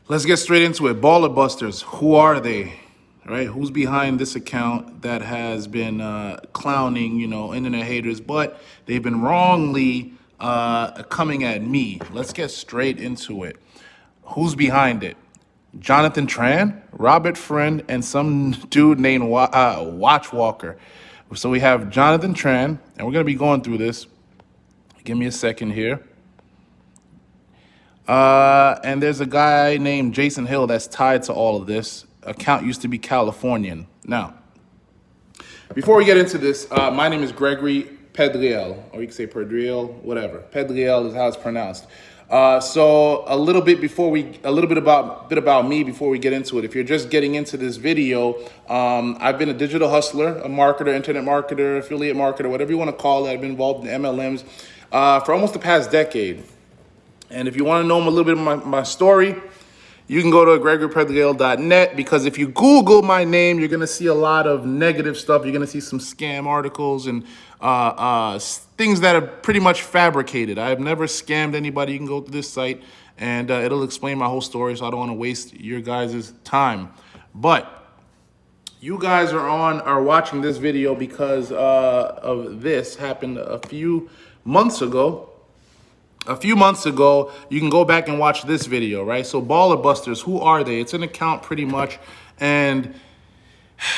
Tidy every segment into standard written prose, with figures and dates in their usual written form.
Let's get straight into it. Ballerbusters, who are they? Right? Who's behind this account that has been clowning, internet haters, but they've been wrongly coming at me. Let's get straight into it. Who's behind it? Jonathan Tran, Robert Freund, and some dude named Watchwalker. So we have Jonathan Tran, and we're going to be going through this. Give me a second here. And there's a guy named Jason Hill that's tied to all of this. Account used to be Californian. Now, before we get into this, my name is Gregory Pedriel, or you can say Pedriel, whatever. Pedriel is how it's pronounced. So a little bit about me before we get into it. If you're just getting into this video, I've been a digital hustler, a marketer, internet marketer, affiliate marketer, whatever you want to call it. I've been involved in MLMs for almost the past decade. And if you want to know a little bit of my story, you can go to gregorypedriel.net, because if you Google my name, you're going to see a lot of negative stuff. You're going to see some scam articles and things that are pretty much fabricated. I have never scammed anybody. You can go to this site and it'll explain my whole story, so I don't want to waste your guys' time. But you guys are watching this video because of this happened a few months ago. You can go back and watch this video, right? So Ballerbusters, who are they? It's an account pretty much, and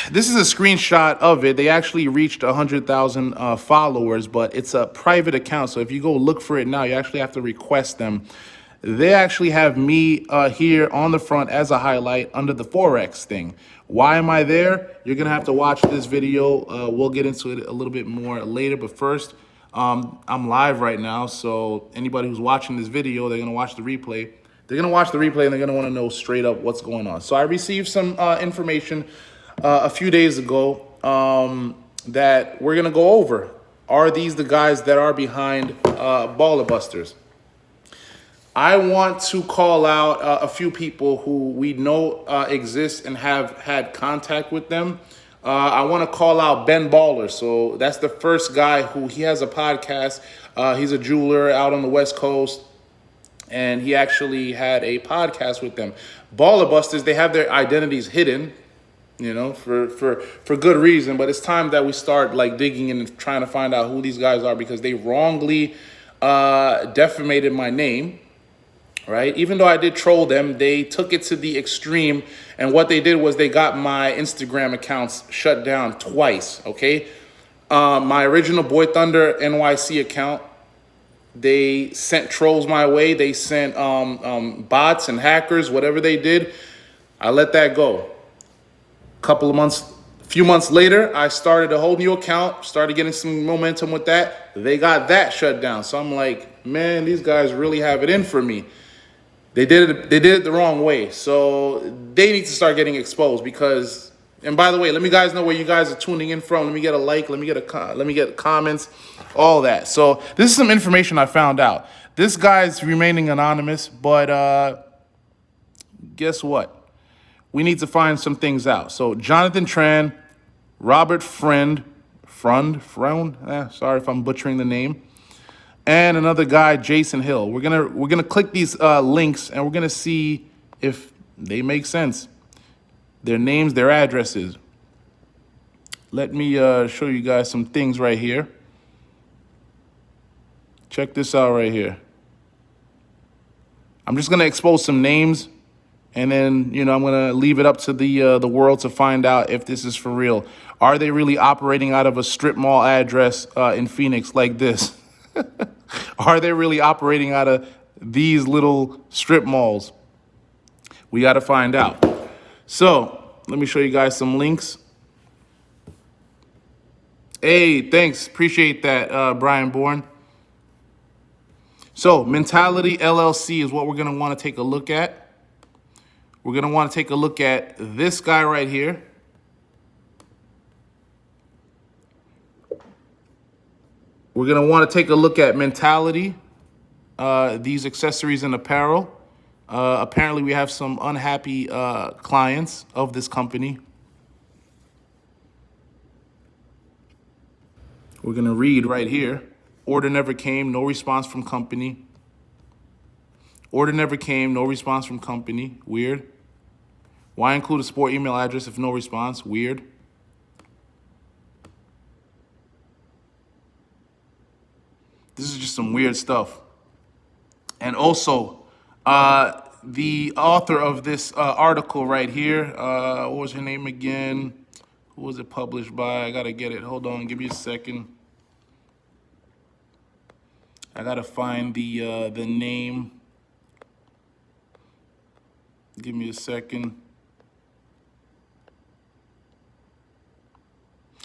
this is a screenshot of it. They actually reached 100,000 followers, but it's a private account. So if you go look for it now, you actually have to request them. They actually have me here on the front as a highlight under the Forex thing. Why am I there? You're going to have to watch this video. We'll get into it a little bit more later, but first, I'm live right now, so anybody who's watching this video, they're going to watch the replay. They're going to watch the replay, and they're going to want to know straight up what's going on. So I received some information a few days ago that we're going to go over. Are these the guys that are behind Ballerbusters? I want to call out a few people who we know exist and have had contact with them. I want to call out Ben Baller. So that's the first guy he has a podcast. He's a jeweler out on the West Coast, and he actually had a podcast with them. Ballerbusters, they have their identities hidden, for good reason. But it's time that we start digging in and trying to find out who these guys are, because they wrongly defamated my name. Right? Even though I did troll them, they took it to the extreme. And what they did was they got my Instagram accounts shut down twice. Okay. My original Boy Thunder NYC account, they sent trolls my way. They sent bots and hackers, whatever they did. I let that go. A few months later, I started a whole new account, started getting some momentum with that. They got that shut down. So I'm like, man, these guys really have it in for me. They did it the wrong way. So they need to start getting exposed, because, and by the way, let me guys know where you guys are tuning in from. Let me get a like, let me get comments, all that. So this is some information I found out. This guy's remaining anonymous, but guess what? We need to find some things out. So Jonathan Tran, Robert Freund, sorry if I'm butchering the name, and another guy, Jason Hill. We're gonna click these links, and we're gonna see if they make sense. Their names, their addresses. Let me show you guys some things right here. Check this out right here. I'm just gonna expose some names, and then I'm gonna leave it up to the world to find out if this is for real. Are they really operating out of a strip mall address in Phoenix like this? Are they really operating out of these little strip malls? We got to find out. So let me show you guys some links. Hey, thanks. Appreciate that, Brian Bourne. So Mentality LLC is what we're going to want to take a look at. We're going to want to take a look at this guy right here. We're going to want to take a look at Mentality, these accessories and apparel. Apparently, we have some unhappy clients of this company. We're going to read right here. Order never came, no response from company. Order never came, no response from company. Weird. Why include a support email address if no response? Weird. This is just some weird stuff. And also, the author of this article right here, what was her name again? Who was it published by? I gotta get it. Hold on, give me a second. I gotta find the name. Give me a second.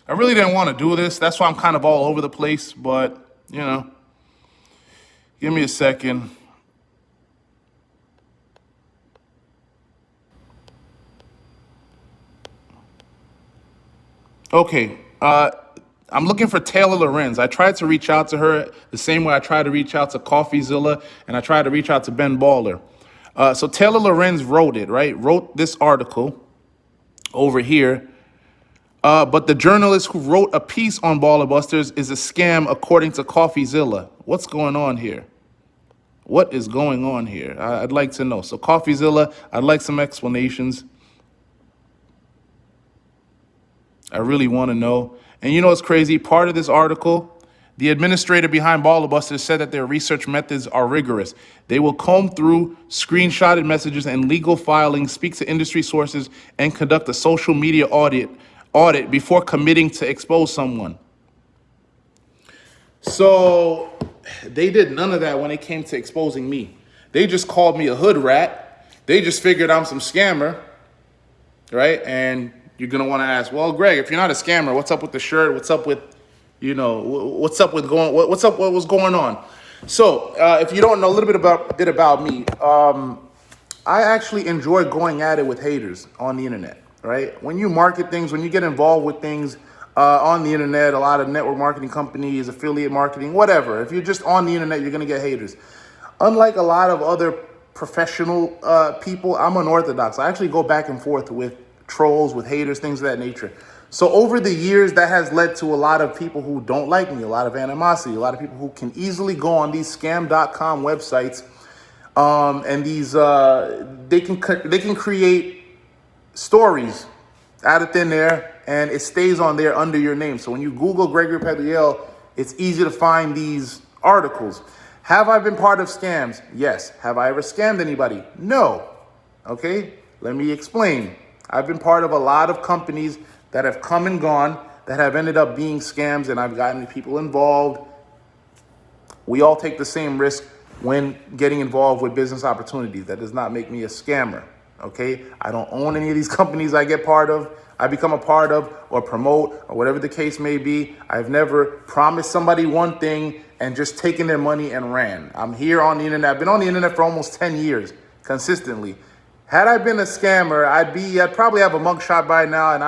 I really didn't want to do this. That's why I'm kind of all over the place, but, you know, give me a second. Okay, I'm looking for Taylor Lorenz. I tried to reach out to her the same way I tried to reach out to CoffeeZilla, and I tried to reach out to Ben Baller. So Taylor Lorenz wrote it, right? Wrote this article over here. But the journalist who wrote a piece on Ballerbusters is a scam according to CoffeeZilla. What's going on here? What is going on here? I'd like to know. So CoffeeZilla, I'd like some explanations. I really want to know. And you know what's crazy? Part of this article, the administrator behind Ballerbusters said that their research methods are rigorous. They will comb through screenshotted messages and legal filings, speak to industry sources, and conduct a social media audit before committing to expose someone. So they did none of that when it came to exposing me. They just called me a hood rat. They just figured I'm some scammer, right? And you're going to want to ask, well, Greg, if you're not a scammer, what's up with the shirt? What's up with, you know, what's up with what was going on? So if you don't know a little bit about me, I actually enjoy going at it with haters on the internet, right? When you market things, when you get involved with things on the internet, a lot of network marketing companies, affiliate marketing, whatever. If you're just on the internet, you're going to get haters. Unlike a lot of other professional people, I'm unorthodox. I actually go back and forth with trolls, with haters, things of that nature. So over the years, that has led to a lot of people who don't like me, a lot of animosity, a lot of people who can easily go on these scam.com websites, and these they can create stories out of thin air, and it stays on there under your name. So when you Google Gregory Pedriel, it's easy to find these articles. Have I been part of scams? Yes. Have I ever scammed anybody? No. Okay, let me explain. I've been part of a lot of companies that have come and gone, that have ended up being scams, and I've gotten people involved. We all take the same risk when getting involved with business opportunities. That does not make me a scammer, okay? I don't own any of these companies I get part of, I become a part of, or promote, or whatever the case may be. I've never promised somebody one thing and just taken their money and ran. I'm here on the internet. I've been on the internet for almost 10 years, consistently. Had I been a scammer, I'd probably have a mugshot by now, and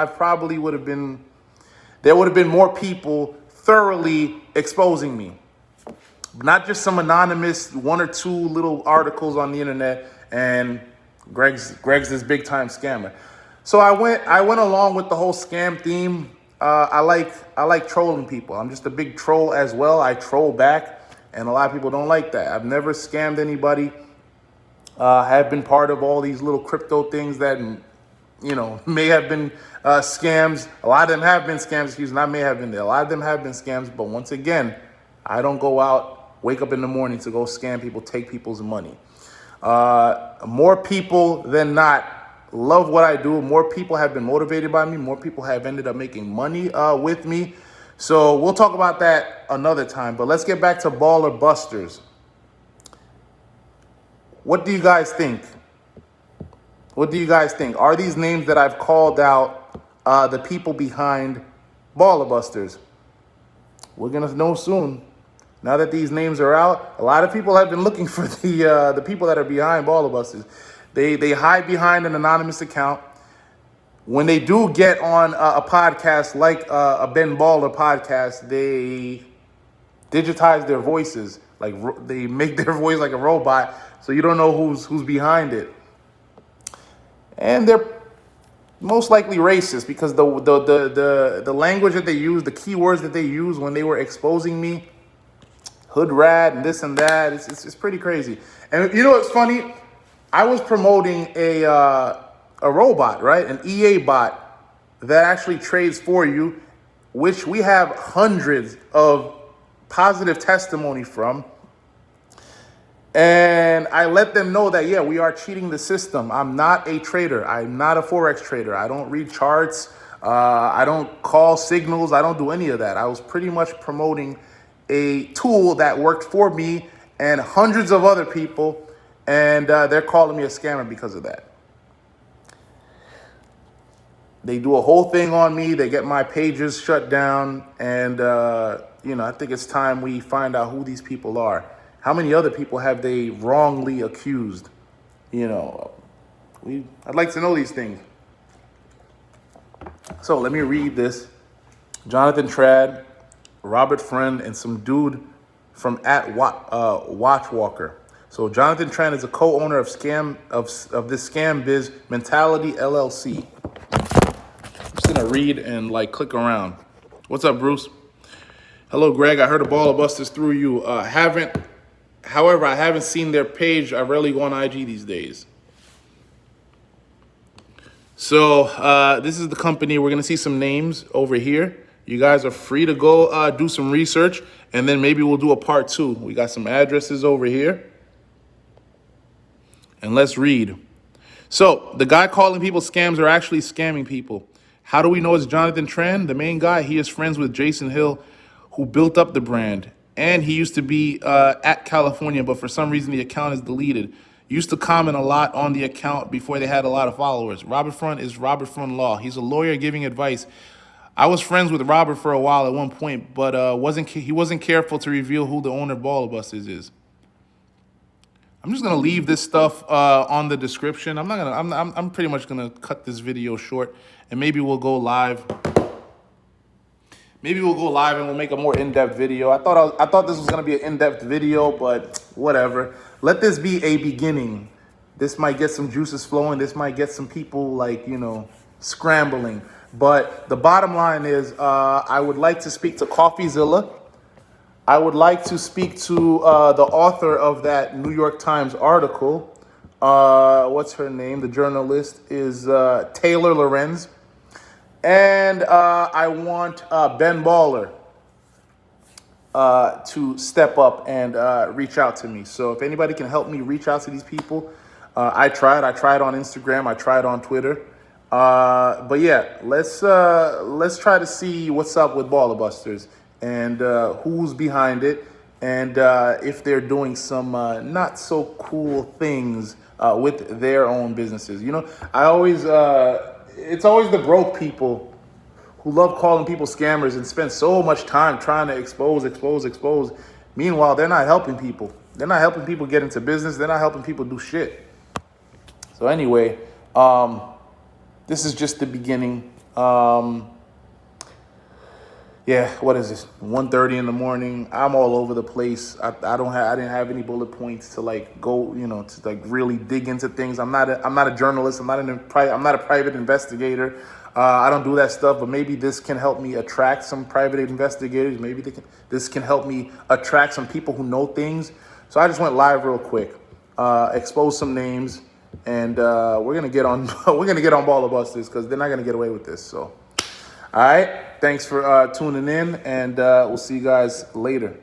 there would have been more people thoroughly exposing me. Not just some anonymous one or two little articles on the internet, and Greg's this big time scammer. So I went along with the whole scam theme. I like trolling people. I'm just a big troll as well. I troll back, and a lot of people don't like that. I've never scammed anybody. Have been part of all these little crypto things that, you know, may have been scams. A lot of them have been scams, excuse me, not may have been there. A lot of them have been scams, but once again, I don't go out, wake up in the morning to go scam people, take people's money. More people than not love what I do. More people have been motivated by me. More people have ended up making money with me. So we'll talk about that another time, but let's get back to Ballerbusters. What do you guys think? What do you guys think? Are these names that I've called out the people behind Ballerbusters? We're going to know soon. Now that these names are out, a lot of people have been looking for the people that are behind Ballerbusters. They hide behind an anonymous account. When they do get on a podcast like a Ben Baller podcast, they digitize their voices. Like they make their voice like a robot, so you don't know who's behind it. And they're most likely racist because the language that they use, the keywords that they use when they were exposing me, hood rat and this and that. It's pretty crazy. And you know what's funny? I was promoting a robot, right? An EA bot that actually trades for you, which we have hundreds of positive testimony from. And I let them know that, yeah, we are cheating the system. I'm not a trader. I'm not a Forex trader. I don't read charts. I don't call signals. I don't do any of that. I was pretty much promoting a tool that worked for me and hundreds of other people. And they're calling me a scammer because of that. They do a whole thing on me. They get my pages shut down. And, I think it's time we find out who these people are. How many other people have they wrongly accused? I'd like to know these things. So let me read this. Jonathan Tran, Robert Freund, and some dude from Watchwalker. So Jonathan Tran is a co-owner of this scam biz, Mentality LLC. I'm just gonna read and click around. What's up, Bruce? Hello, Greg. I heard of Ballerbusters through you. However, I haven't seen their page. I rarely go on IG these days. So this is the company. We're going to see some names over here. You guys are free to go do some research, and then maybe we'll do a part 2. We got some addresses over here. And let's read. So the guy calling people scams are actually scamming people. How do we know it's Jonathan Tran? The main guy, he is friends with Jason Hill, who built up the brand. And he used to be at California, but for some reason the account is deleted. Used to comment a lot on the account before they had a lot of followers. Robert Freund is Robert Freund Law. He's a lawyer giving advice. I was friends with Robert for a while at one point, but he wasn't careful to reveal who the owner of Ballerbusters is. I'm just gonna leave this stuff on the description. I'm pretty much gonna cut this video short, and maybe we'll go live. Maybe we'll go live and we'll make a more in-depth video. I thought this was gonna be an in-depth video, but whatever. Let this be a beginning. This might get some juices flowing. This might get some people scrambling. But the bottom line is, I would like to speak to CoffeeZilla. I would like to speak to the author of that New York Times article. What's her name? The journalist is Taylor Lorenz. And I want Ben Baller to step up and reach out to me. So if anybody can help me reach out to these people, I tried on Instagram. I tried on Twitter. But yeah, let's try to see what's up with Ballerbusters and who's behind it, and if they're doing some not so cool things with their own businesses. It's always the broke people who love calling people scammers and spend so much time trying to expose. Meanwhile, they're not helping people. They're not helping people get into business. They're not helping people do shit. So anyway, this is just the beginning. Yeah, what is this? 1:30 in the morning. I'm all over the place. I didn't have any bullet points to go, to really dig into things. I'm not a journalist. I'm not a private investigator. I don't do that stuff, but maybe this can help me attract some private investigators. Maybe this can help me attract some people who know things. So I just went live real quick, expose some names, and we're gonna get on Ballerbusters because they're not gonna get away with this. So, all right, thanks for tuning in, and we'll see you guys later.